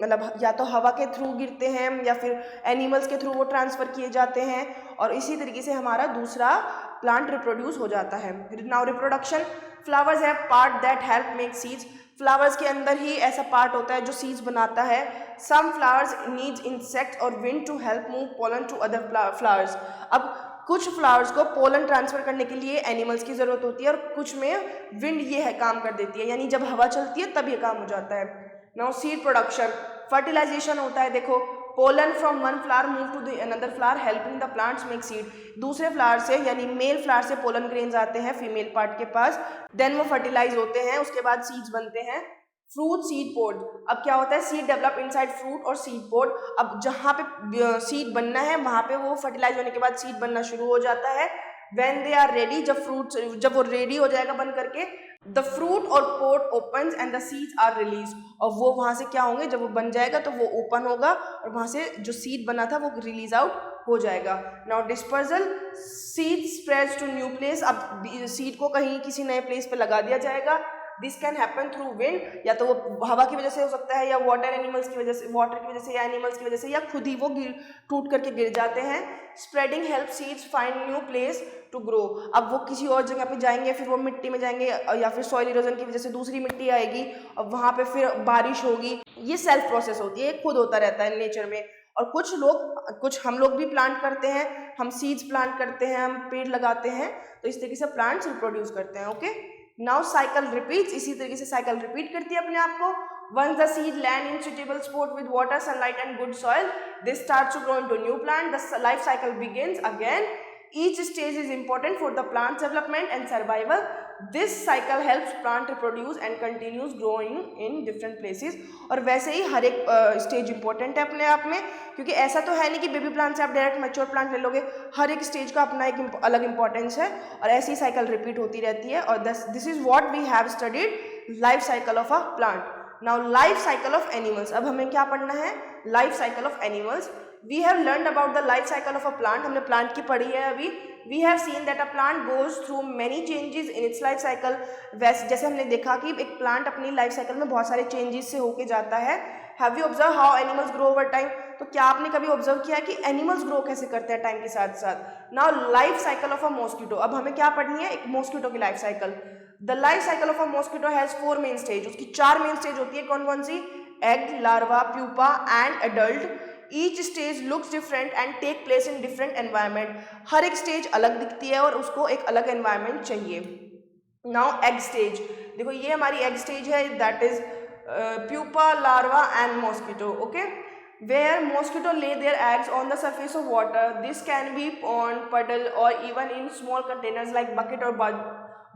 मतलब या तो हवा के थ्रू गिरते हैं या फिर एनिमल्स के थ्रू वो ट्रांसफर किए जाते हैं और इसी तरीके से हमारा दूसरा प्लांट रिप्रोड्यूस हो जाता है। Now reproduction, flowers have part that help make seeds. Flowers के अंदर ही ऐसा पार्ट होता है जो सीड्स बनाता है। सम फ्लावर्स नीड्स इंसेक्ट और wind to help move pollen to other flowers. अब कुछ फ्लावर्स को पोलन ट्रांसफर करने के लिए एनिमल्स की जरूरत होती है और कुछ में विंड ये है काम कर देती है, यानी जब हवा चलती है तब ये काम हो जाता है। नाउ सीड प्रोडक्शन, फर्टिलाइजेशन होता है। देखो, pollen from one flower move to the another flower helping the plants make seed. दूसरे फ्लावर से यानी मेल फ्लावर से पोलन ग्रेन्स आते हैं फीमेल पार्ट के पास, देन वो फर्टिलाइज होते हैं, उसके बाद सीड्स बनते हैं। फ्रूट सीड पोड, अब क्या होता है, सीड डेवलप इनसाइड फ्रूट और सीड पोड। अब जहाँ पे सीड बनना है वहाँ पे वो फर्टिलाइज होने के बाद सीड बनना शुरू हो जाता है। व्हेन दे आर रेडी, जब वो रेडी हो जाएगा बन करके, द फ्रूट और pod opens and the seeds are release. और वो वहाँ से क्या होंगे, जब वो बन जाएगा तो वो ओपन होगा और वहाँ से जो सीड बना था वो रिलीज आउट हो जाएगा। Now dispersal, seed spreads to new place. अब सीड को कहीं किसी नए प्लेस पे लगा दिया जाएगा। This can happen through wind, या तो वो हवा की वजह से हो सकता है या वाटर की वजह से या एनिमल्स की वजह से, या खुद ही वो टूट करके गिर जाते हैं। Spreading help seeds find new place to grow. अब वो किसी और जगह पे जाएंगे, फिर वो मिट्टी में जाएंगे या फिर सॉइल इरोजन की वजह से दूसरी मिट्टी आएगी और वहाँ पे फिर बारिश होगी। ये सेल्फ प्रोसेस होती है, खुद होता रहता है नेचर में। और कुछ हम लोग भी प्लांट करते हैं, हम सीड्स प्लांट करते हैं, हम पेड़ लगाते हैं, तो इस तरीके से प्लांट्स रिप्रोड्यूस करते हैं। ओके, नाउ साइकिल रिपीट्स, इसी तरीके से साइकिल रिपीट करती है अपने आप को। Once the seed land in suitable spot with water, sunlight and good soil, they start to grow into new plant. The life cycle begins again. Each stage is important for the plant's development and survival. This cycle helps plant reproduce and continues growing in different places. और वैसे ही हर एक stage important है अपने आप में, क्योंकि ऐसा तो है नहीं कि बेबी प्लांट से आप डायरेक्ट मैच्योर प्लांट ले लोगे। हर एक स्टेज का अपना एक अलग इंपॉर्टेंस है और ऐसी साइकिल रिपीट होती रहती है। और this is what we have studied life cycle of a plant. Now life cycle of animals, अब हमें क्या पढ़ना है, life cycle of animals. We have learn about the life cycle of a plant, हमने प्लांट की पढ़ी है अभी। We have seen that a plant goes through many changes in its life cycle. जैसे हमने देखा कि एक प्लांट अपनी लाइफ साइकिल में बहुत सारे चेंजेस से होके जाता है। Have you observe how animals grow over time, तो क्या आपने कभी ऑब्जर्व किया कि एनिमल्स ग्रो कैसे करते हैं टाइम के साथ साथ। Now life cycle of a mosquito, अब हमें क्या पढ़नी है, एक मॉस्किटो की life cycle. The life cycle of a mosquito has 4 main stage, उसकी 4 मेन स्टेज होती है। कौन कौन सी, egg, larva, pupa and adult. Each stage looks different and take place in different environment, हर एक स्टेज अलग दिखती है और उसको एक अलग एनवायरमेंट चाहिए। नाउ एग स्टेज, देखो ये हमारी एग स्टेज है, that is pupa, larva and mosquito. Okay, where mosquito lay their eggs on the surface of water. This can be pond, puddle or even in small containers like bucket or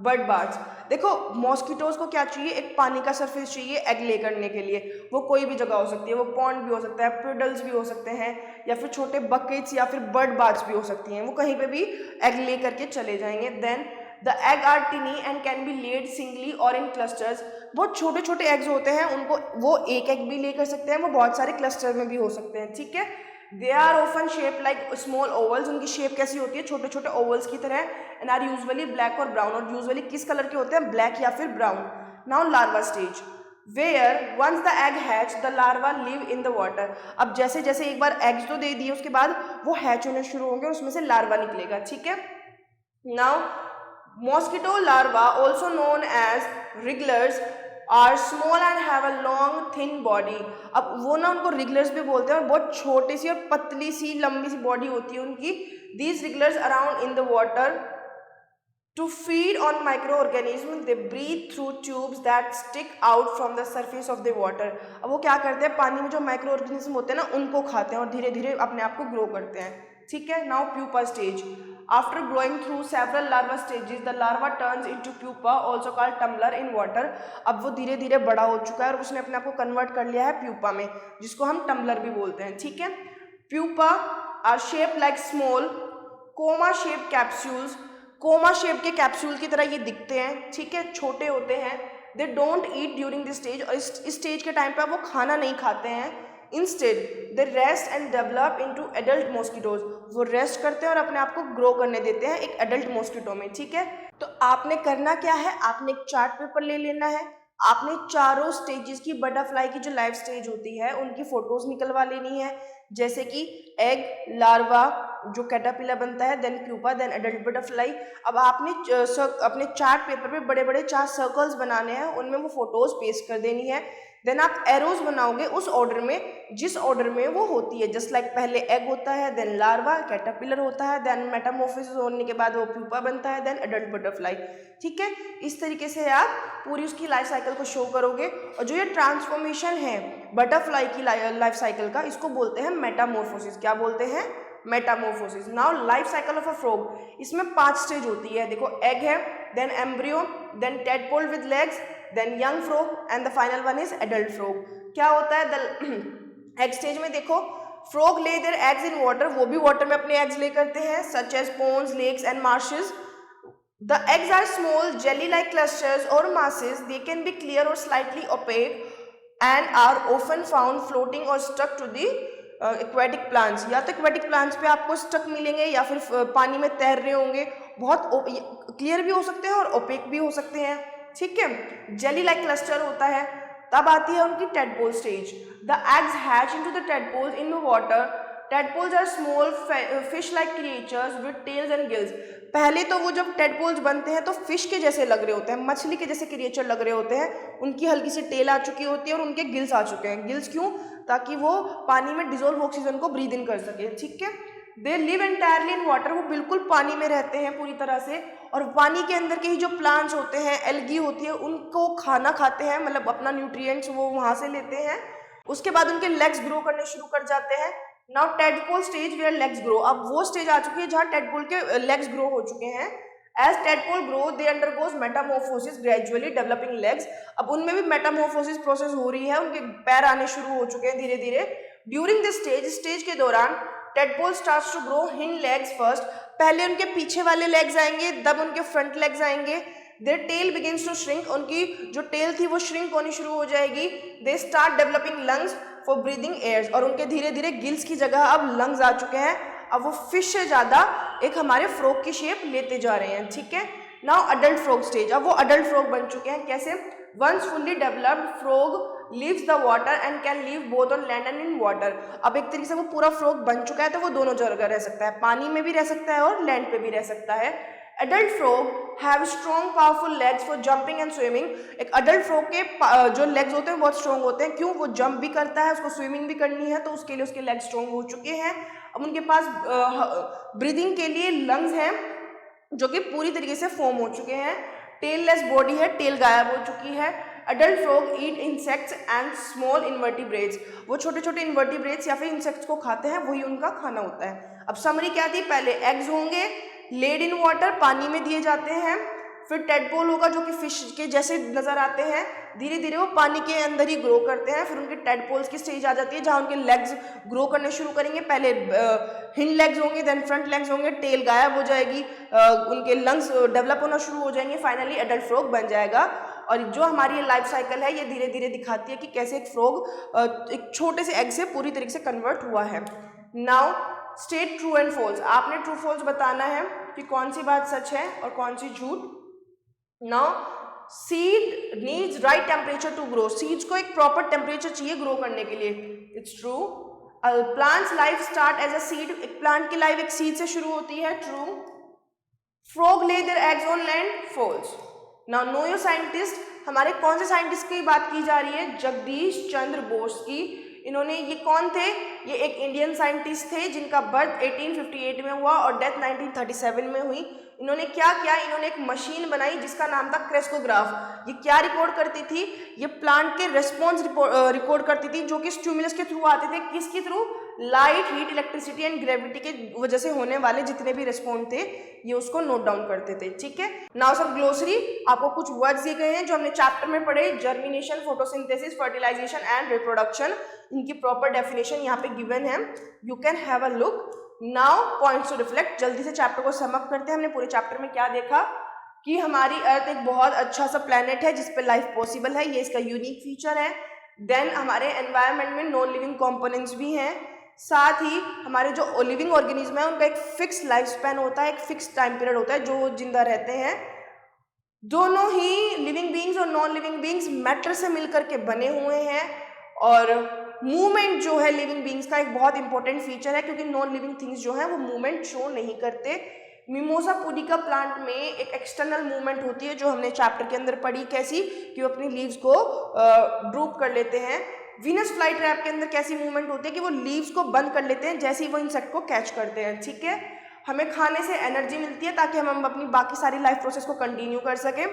bird bars. देखो mosquitoes को क्या चाहिए, एक पानी का surface चाहिए egg ले करने के लिए। वो कोई भी जगह हो सकती है, वो पॉन्ड भी हो सकता है, पुडल्स भी हो सकते हैं, या फिर छोटे बकेट्स या फिर बर्ड बार्स भी हो सकती हैं। वो कहीं पे भी एग ले करके चले जाएंगे। Then the egg are tiny and can be laid singly और इन क्लस्टर्स। बहुत छोटे छोटे एग्स होते हैं, उनको वो एक एग भी ले कर सकते हैं, वो बहुत सारे क्लस्टर में भी हो सकते हैं। ठीक है, they are often shape like small ovals, उनकी शेप कैसी होती है, छोटे छोटे ओवल्स की तरह। एंड आर यूजुअली ब्लैक और ब्राउन, और यूजुअली किस कलर के होते हैं, ब्लैक या फिर brown. Now larva stage, Where once the egg hatch, the larva live in the water. अब जैसे जैसे एक बार एग्स तो दे दिए, उसके बाद वो हैच होने शुरू होंगे और उसमें से लार्वा निकलेगा, ठीक है। Now mosquito larva, also known as wrigglers, are small and have a long thin body. अब वो ना उनको wrigglers भी बोलते हैं और बहुत छोटी सी और पतली सी लंबी सी बॉडी होती है उनकी। These wrigglers around in the water to feed on microorganisms. They breathe through tubes that stick out from the surface of the water. अब वो क्या करते हैं, पानी में जो माइक्रो ऑर्गेनिज्म होते हैं ना उनको खाते हैं और धीरे धीरे अपने आप को ग्रो करते हैं, ठीक है। Now pupa stage, after growing through several larva stages the larva turns into pupa, also called tumbler in water. अब वो धीरे धीरे बड़ा हो चुका है और उसने अपने आप को कन्वर्ट कर लिया है प्यूपा में, जिसको हम टम्बलर भी बोलते हैं, ठीक है। Pupa are shape like small comma shape capsules, comma shape के कैप्सूल की तरह ये दिखते हैं, ठीक है, छोटे होते हैं। They don't eat during this stage, और इस स्टेज के टाइम पर वो खाना नहीं खाते हैं। Instead they rest and develop into adult mosquitoes, वो रेस्ट करते हैं और अपने आप को ग्रो करने देते हैं एक एडल्ट मॉस्किटो में, ठीक है। तो आपने करना क्या है, आपने एक चार्ट पेपर ले लेना है, आपने चारों स्टेजेस की बटरफ्लाई की जो लाइफ स्टेज होती है उनकी फोटोज निकलवा लेनी है, जैसे कि एग, लार्वा, जो कैटरपिलर बनता है, then pupa, then adult butterfly. अब आपने अपने चार्ट पेपर पे बड़े बड़े 4 सर्कल्स बनाने हैं, उनमें वो फोटोज पेस्ट कर देनी है। देन आप एरोज बनाओगे उस ऑर्डर में जिस ऑर्डर में वो होती है, जस्ट लाइक पहले एग होता है, देन लार्वा, कैटरपिलर होता है, देन मेटामॉर्फोसिस होने के बाद वो प्यूपा बनता है, देन एडल्ट बटरफ्लाई, ठीक है। इस तरीके से आप पूरी उसकी लाइफ साइकिल को शो करोगे। और जो ये ट्रांसफॉर्मेशन है बटरफ्लाई की लाइफ साइकिल का, इसको बोलते हैं मेटामॉर्फोसिस। क्या बोलते हैं, metamorphosis. Now life cycle of a frog, इसमें 5 स्टेज होती है, देखो एग है, then embryo, then tadpole with legs, then young frog and the final one is adult frog. क्या होता है एग स्टेज में, देखो frog lay their eggs in water, वो भी वाटर में अपने एग्स ले करते हैं, such as ponds, lakes and marshes. The eggs are small jelly-like clusters or masses. They can be clear or slightly opaque and are often found floating or stuck to the aquatic plants. या तो aquatic plants पे आपको stuck मिलेंगे या फिर पानी में तैर रहे होंगे, बहुत क्लियर भी हो सकते हैं और ओपेक भी हो सकते हैं, ठीक है। जेली लाइक क्लस्टर होता है। तब आती है उनकी tadpole stage. The eggs hatch into the tadpoles in water. Tadpoles are small fish like creatures with tails and gills. पहले तो वो जब टेडपोल्स बनते हैं तो फिश के जैसे लग रहे होते हैं, मछली के जैसे क्रिएचर लग रहे होते हैं, उनकी हल्की सी टेल आ चुकी होती है और उनके गिल्स आ चुके हैं। गिल्स क्यों, ताकि वो पानी में डिजोल्व ऑक्सीजन को ब्रीद इन कर सके, ठीक है। They live entirely in water, वो बिल्कुल पानी में रहते हैं पूरी तरह से, और पानी के अंदर के ही जो प्लांट्स होते हैं, एल्गी होती है, उनको खाना खाते हैं, मतलब अपना न्यूट्रिएंट्स वो वहाँ से लेते हैं। उसके बाद उनके लेग्स ग्रो करने शुरू कर जाते हैं। Now tadpole stage where legs grow, अब वो स्टेज आ चुकी है जहाँ टेडपोल के लेग्स ग्रो हो चुके हैं। As tadpole grow they undergoes metamorphosis gradually developing legs, अब उनमें भी मेटामॉर्फोसिस प्रोसेस हो रही है, उनके पैर आने शुरू हो चुके हैं धीरे धीरे। ड्यूरिंग दिस स्टेज के दौरान tadpole starts to grow hind legs first, पहले उनके पीछे वाले लेग्स आएंगे, तब उनके फ्रंट लेग्स आएंगे। Their tail begins to shrink, उनकी जो टेल थी वो श्रिंक होनी शुरू हो जाएगी। They start developing lungs for breathing air, और उनके धीरे धीरे गिल्स की जगह अब लंग्स आ चुके हैं। अब वो फिश से ज़्यादा एक हमारे फ्रॉग की शेप लेते जा रहे हैं, ठीक है। नाउ अडल्ट फ्रॉग स्टेज, अब वो अडल्ट फ्रॉग बन चुके हैं। कैसे, once fully developed frog leaves the water and can live both on land and in water, अब एक तरीके से वो पूरा फ्रॉग बन चुका है तो वो दोनों जगह रह सकता है, पानी में भी रह सकता है और लैंड पे भी रह सकता है। Adult frog have strong powerful legs for jumping and swimming, एक अडल्ट फ्रॉग के जो लेग्स होते हैं बहुत स्ट्रॉन्ग होते हैं, क्यों, वो जंप भी करता है, उसको स्विमिंग भी करनी है, तो उसके लिए उसके लेग्स स्ट्रॉन्ग हो चुके हैं। अब उनके पास ब्रीदिंग के लिए लंग्स हैं जो कि पूरी तरीके से फॉर्म हो चुके हैं। टेल लेस बॉडी है, टेल गायब हो चुकी है। Adult frog eat insects and small invertebrates, वो छोटे छोटे इन्वर्टिब्रेट्स या फिर इंसेक्ट्स को खाते हैं, वही उनका खाना होता है। अब समरी क्या थी, पहले एग्स होंगे लेड इन वाटर, पानी में दिए जाते हैं, फिर टेडपोल होगा जो कि फिश के जैसे नजर आते हैं, धीरे धीरे वो पानी के अंदर ही ग्रो करते हैं, फिर उनके टेडपोल्स की स्टेज आ जाती है जहाँ उनके लेग्स ग्रो करने शुरू करेंगे। पहले हिंड लेग्स होंगे, देन फ्रंट लेग्स होंगे, टेल गायब हो जाएगी, उनके लंग्स डेवलप होना शुरू हो जाएंगे, फाइनली एडल्ट फ्रॉग बन जाएगा। और जो हमारी ये लाइफ साइकिल है ये धीरे धीरे दिखाती है कि कैसे एक फ्रॉग एक छोटे से एग से पूरी तरीके से कन्वर्ट हुआ है। Now state true and false, आपने ट्रू फॉल्स बताना है कि कौन सी बात सच है और कौन सी झूठ। Now seed needs right temperature to grow, seeds को एक प्रॉपर टेम्परेचर चाहिए ग्रो करने के लिए, it's true. Plants life start as a seed, एक प्लांट की लाइफ एक सीड से शुरू होती है, true. Frog lay their eggs on land, false. Now know your scientist, हमारे कौन से साइंटिस्ट की बात की जा रही है? जगदीश चंद्र बोस की। इन्होंने, ये कौन थे? ये एक इंडियन साइंटिस्ट थे जिनका बर्थ 1858 में हुआ और डेथ 1937 में हुई। इन्होंने क्या किया? इन्होंने एक मशीन बनाई जिसका नाम था क्रेस्कोग्राफ। ये क्या रिकॉर्ड करती थी? ये प्लांट के रेस्पॉन्स रिकॉर्ड करती थी जो कि स्टिमुलस के थ्रू आते थे। किसके through? Light, heat, electricity and gravity के वजह से होने वाले जितने भी रिस्पॉन्स थे ये उसको नोट डाउन करते थे, ठीक है। नाउ सम ग्लोसरी, आपको कुछ वर्ड्स दिए गए हैं जो हमने चैप्टर में पढ़े, germination, photosynthesis, fertilization and reproduction. इनकी प्रॉपर डेफिनेशन यहाँ पे गिवन है, you can have a look. Now points to reflect, जल्दी से चैप्टर को सम अप करते हैं। हमने पूरे चैप्टर में क्या देखा कि हमारी अर्थ एक बहुत अच्छा सा प्लेनेट है जिस पे लाइफ पॉसिबल है, ये इसका यूनिक फीचर है। देन हमारे एनवायरनमेंट में नॉन लिविंग कंपोनेंट्स भी हैं, साथ ही हमारे जो लिविंग ऑर्गेनिज्म है उनका एक फिक्स लाइफ स्पैन होता है, एक फिक्स टाइम पीरियड होता है जो जिंदा रहते हैं। दोनों ही लिविंग बीइंग्स और नॉन लिविंग बीइंग्स मैटर से मिलकर के बने हुए हैं, और मूवमेंट जो है लिविंग बीइंग्स का एक बहुत इंपॉर्टेंट फीचर है क्योंकि नॉन लिविंग थिंग्स जो है वो मूवमेंट शो नहीं करते। मिमोसा पुडिका प्लांट में एक एक्सटर्नल मूवमेंट होती है जो हमने चैप्टर के अंदर पढ़ी, कैसी कि वो अपनी लीव्स को ड्रूप कर लेते हैं। वीनस फ्लाई ट्रैप के अंदर कैसी मूवमेंट होती है कि वो लीव्स को बंद कर लेते हैं जैसे ही वो इंसेक्ट को कैच करते हैं, ठीक है। हमें खाने से एनर्जी मिलती है ताकि हम अपनी बाकी सारी लाइफ प्रोसेस को कंटिन्यू कर सकें,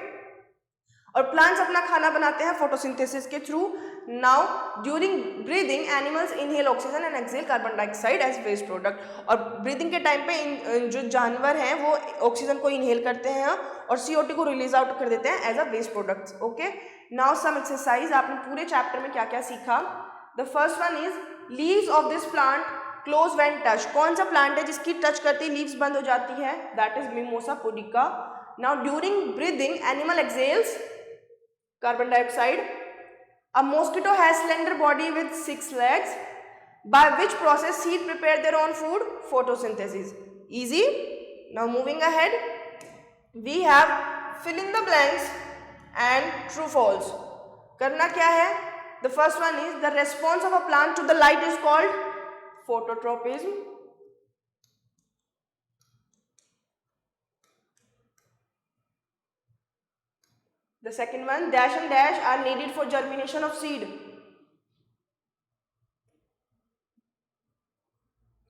और प्लांट्स अपना खाना बनाते हैं फोटोसिंथेसिस के through. Now during breathing animals inhale oxygen and exhale carbon dioxide as waste product, और ब्रीदिंग के टाइम पे जो जानवर हैं वो ऑक्सीजन को इनहेल करते हैं और CO2 को रिलीज आउट कर देते हैं as a waste product, okay. Now some exercise, आपने पूरे चैप्टर में क्या क्या सीखा? The first one is leaves of this plant close when touch, कौन सा प्लांट है जिसकी टच करते ही लीव्स बंद हो जाती है? That is mimosa pudica. Now during breathing animal exhales carbon dioxide. A mosquito has slender body with 6 legs. By which process seed prepare their own food? Photosynthesis. Easy. Now moving ahead, we have fill in the blanks and true false. करना क्या है? The first one is the response of a plant to the light is called phototropism. The second one, dash and dash are needed for germination of seed.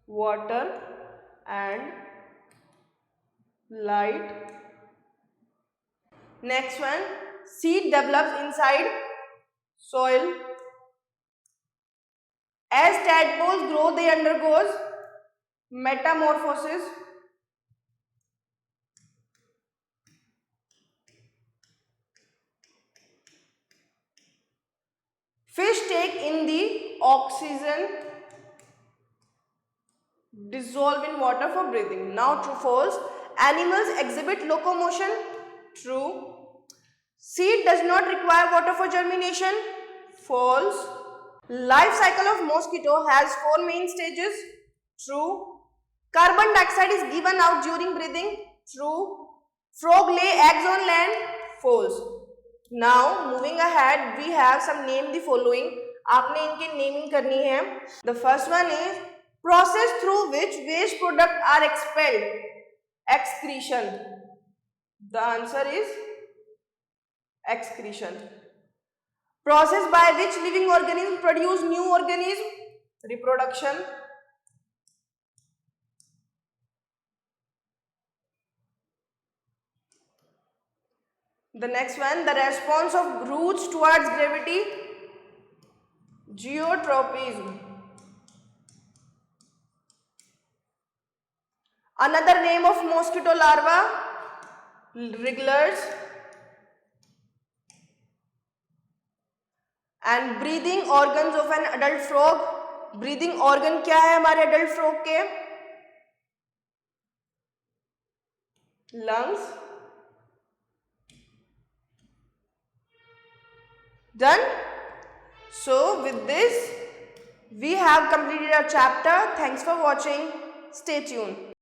Water and light. Next one, seed develops inside soil. As tadpoles grow, they undergoes metamorphosis. Fish take in the oxygen dissolve in water for breathing. Now true false. Animals exhibit locomotion. True. Seed does not require water for germination. False. Life cycle of mosquito has 4 main stages. True. Carbon dioxide is given out during breathing. True. Frog lay eggs on land. False. Now moving ahead, we have some name the following. आपने इनकी naming करनी है. The first one is process through which waste product are expelled. Excretion. The answer is excretion. Process by which living organism produce new organism. Reproduction. The next one, the response of roots towards gravity. Geotropism. Another name of mosquito larva, wrigglers. And breathing organs of an adult frog. Breathing organ क्या है हमारे adult frog के? Lungs. Done? So with this we have completed our chapter. Thanks for watching. Stay tuned.